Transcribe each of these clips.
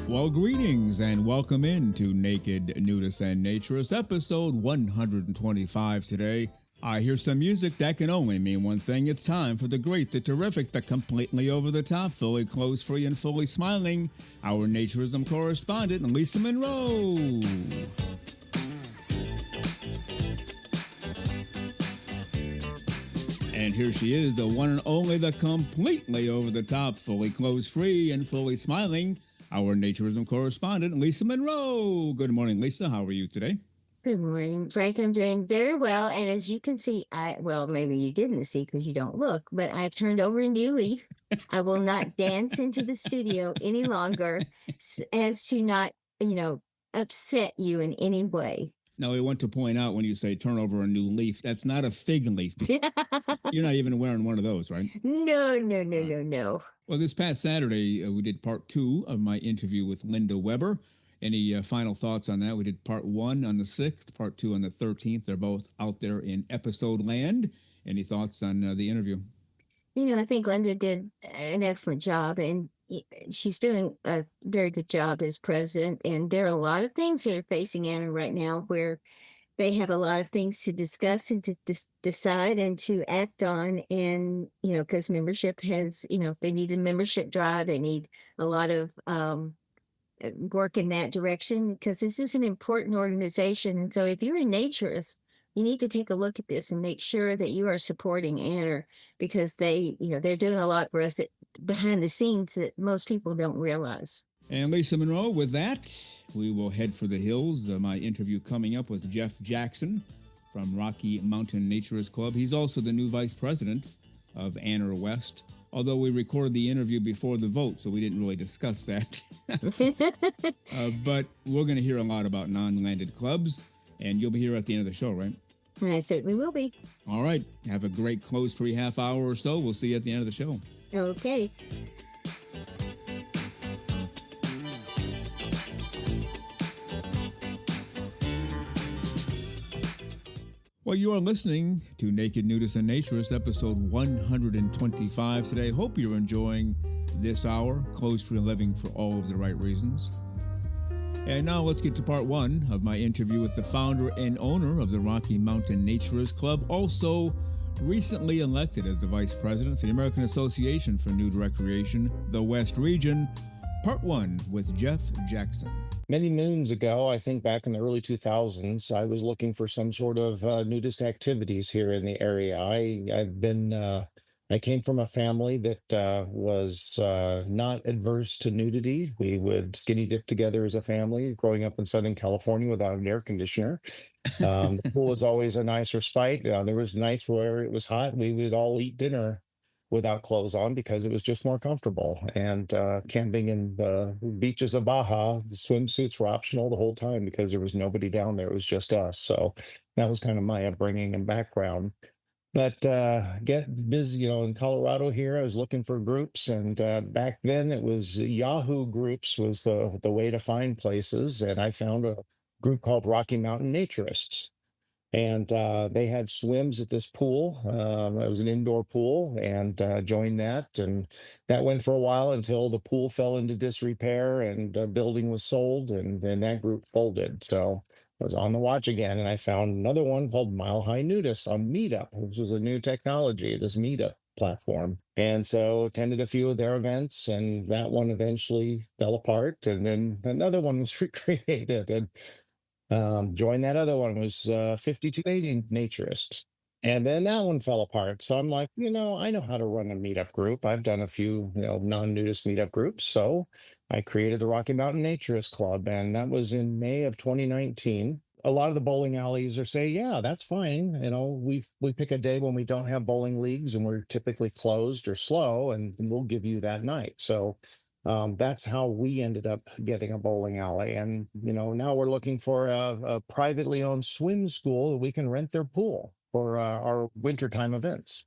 Well, greetings and welcome into Naked Nudists and Naturists, episode 125 today. I hear some music that can only mean one thing. It's time for the great, the terrific, the completely over-the-top, fully clothes-free and fully smiling, our naturism correspondent, Lisa Monroe. And here she is, the one and only, the completely over-the-top, fully clothes-free and fully smiling, our naturism correspondent, Lisa Monroe. Good morning, Lisa. How are you today? Good morning, Frank. I'm doing very well. And as you can see, maybe you didn't see because you don't look, but I've turned over a new leaf. I will not dance into the studio any longer as to not, upset you in any way. Now, we want to point out when you say turn over a new leaf, that's not a fig leaf. You're not even wearing one of those, right? No. Well, this past Saturday, we did part 2 of my interview with Linda Weber. Any final thoughts on that? We did part 1 on the 6th, part 2 on the 13th. They're both out there in episode land. Any thoughts on the interview? I think Linda did an excellent job, and she's doing a very good job as president. And there are a lot of things that are facing Anna right now where they have a lot of things to discuss and to decide and to act on. And, because membership has, they need a membership drive. They need a lot of work in that direction because this is an important organization. And so if you're a naturist, you need to take a look at this and make sure that you are supporting ANNR because they're doing a lot for us behind the scenes that most people don't realize. And Lisa Monroe, with that, we will head for the hills. My interview coming up with Jeff Jackson from Rocky Mountain Naturist Club. He's also the new vice president of ANNR-West, although we recorded the interview before the vote, so we didn't really discuss that. But we're going to hear a lot about non-landed clubs, and you'll be here at the end of the show, right? I certainly will be. All right. Have a great close-free half hour or so. We'll see you at the end of the show. Okay. Well, you are listening to Naked Nudists and Naturists, episode 125 today. Hope you're enjoying this hour, clothes-free living for all of the right reasons. And now let's get to part 1 of my interview with the founder and owner of the Rocky Mountain Naturist Club, also recently elected as the vice president for the American Association for Nude Recreation, the West Region. Part 1 with Jeff Jackson. Many moons ago, I think back in the early 2000s, I was looking for some sort of nudist activities here in the area. I came from a family that was not adverse to nudity. We would skinny dip together as a family growing up in Southern California without an air conditioner. The pool was always a nice respite. There was nights where it was hot. We would all eat dinner without clothes on because it was just more comfortable. And camping in the beaches of Baja, the swimsuits were optional the whole time because there was nobody down there. It was just us. So that was kind of my upbringing and background. But get busy, in Colorado here, I was looking for groups. And back then it was Yahoo groups was the way to find places. And I found a group called Rocky Mountain Naturists. And they had swims at this pool. It was an indoor pool and joined that. And that went for a while until the pool fell into disrepair and the building was sold. And then that group folded. So I was on the watch again. And I found another one called Mile High Nudist on Meetup, which was a new technology, this Meetup platform. And so attended a few of their events. And that one eventually fell apart. And then another one was recreated. And joined that other one was 5280 Naturist. And then that one fell apart. So I'm like, I know how to run a meetup group. I've done a few, non-nudist meetup groups. So I created the Rocky Mountain Naturist Club. And that was in May of 2019. A lot of the bowling alleys are say, yeah, that's fine. We pick a day when we don't have bowling leagues and we're typically closed or slow, and we'll give you that night. So that's how we ended up getting a bowling alley. And, now we're looking for a privately owned swim school that we can rent their pool for our wintertime events.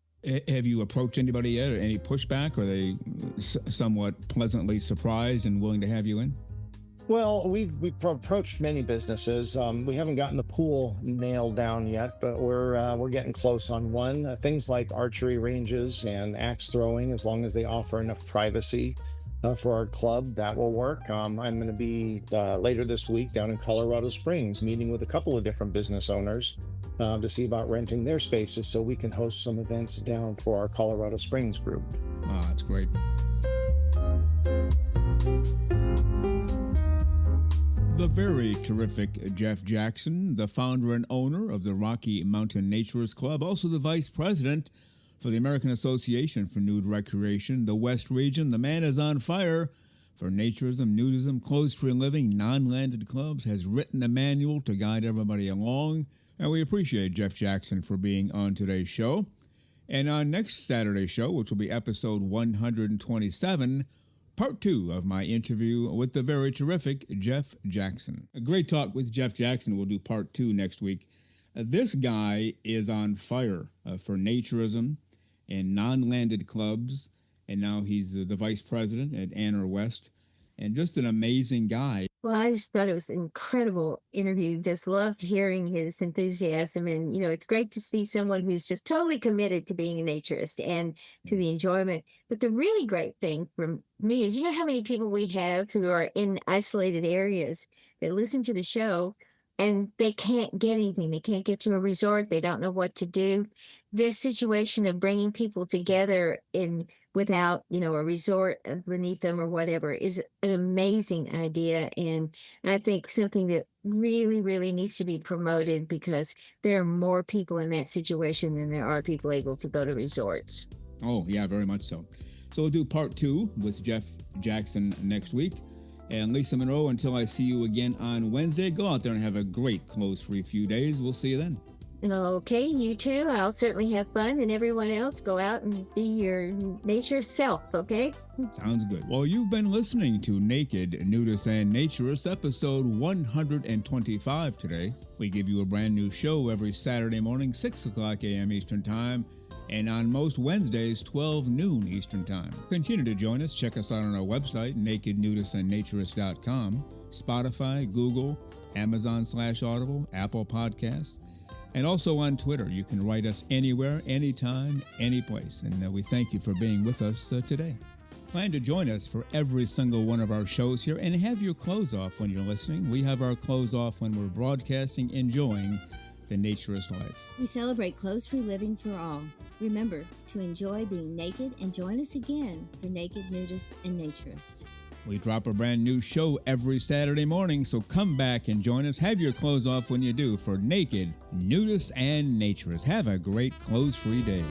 Have you approached anybody yet, or any pushback? Are they somewhat pleasantly surprised and willing to have you in? Well, we've approached many businesses. We haven't gotten the pool nailed down yet, but we're getting close on one. Things like archery ranges and axe throwing, as long as they offer enough privacy. for our club, that will work. I'm going to be later this week down in Colorado Springs meeting with a couple of different business owners to see about renting their spaces so we can host some events down for our Colorado Springs group. Oh, that's great. The very terrific Jeff Jackson, the founder and owner of the Rocky Mountain Naturist Club, also the vice president for the American Association for Nude Recreation, the West region. The man is on fire for naturism, nudism, clothes-free living, non-landed clubs, has written a manual to guide everybody along, and we appreciate Jeff Jackson for being on today's show. And on next Saturday's show, which will be episode 127, part 2 of my interview with the very terrific Jeff Jackson. A great talk with Jeff Jackson. We'll do part 2 next week. This guy is on fire for naturism and non-landed clubs, and now he's the vice president at ANNR-West, and just an amazing guy. Well, I just thought it was an incredible interview. Just loved hearing his enthusiasm. And, it's great to see someone who's just totally committed to being a naturist and to the enjoyment. But the really great thing for me is, how many people we have who are in isolated areas that listen to the show and they can't get anything. They can't get to a resort. They don't know what to do. This situation of bringing people together without, a resort beneath them or whatever is an amazing idea. And I think something that really, really needs to be promoted because there are more people in that situation than there are people able to go to resorts. Oh, yeah, very much so. So we'll do part 2 with Jeff Jackson next week. And Lisa Monroe, until I see you again on Wednesday, go out there and have a great clothes-free few days. We'll see you then. Okay, you too. I'll certainly have fun, and everyone else go out and be your nature self, okay? Sounds good. Well, you've been listening to Naked, Nudists, and Naturists, episode 125 today. We give you a brand new show every Saturday morning, 6 o'clock a.m. Eastern Time, and on most Wednesdays, 12 noon Eastern Time. Continue to join us. Check us out on our website, nakednudistandnaturist.com, Spotify, Google, Amazon/Audible, Apple Podcasts, and also on Twitter. You can write us anywhere, anytime, any place. And we thank you for being with us today. Plan to join us for every single one of our shows here and have your clothes off when you're listening. We have our clothes off when we're broadcasting, enjoying the naturist life. We celebrate clothes-free living for all. Remember to enjoy being naked and join us again for Naked, Nudist, and Naturist. We drop a brand new show every Saturday morning, so come back and join us. Have your clothes off when you do for Naked, Nudists, and Naturists. Have a great clothes-free day.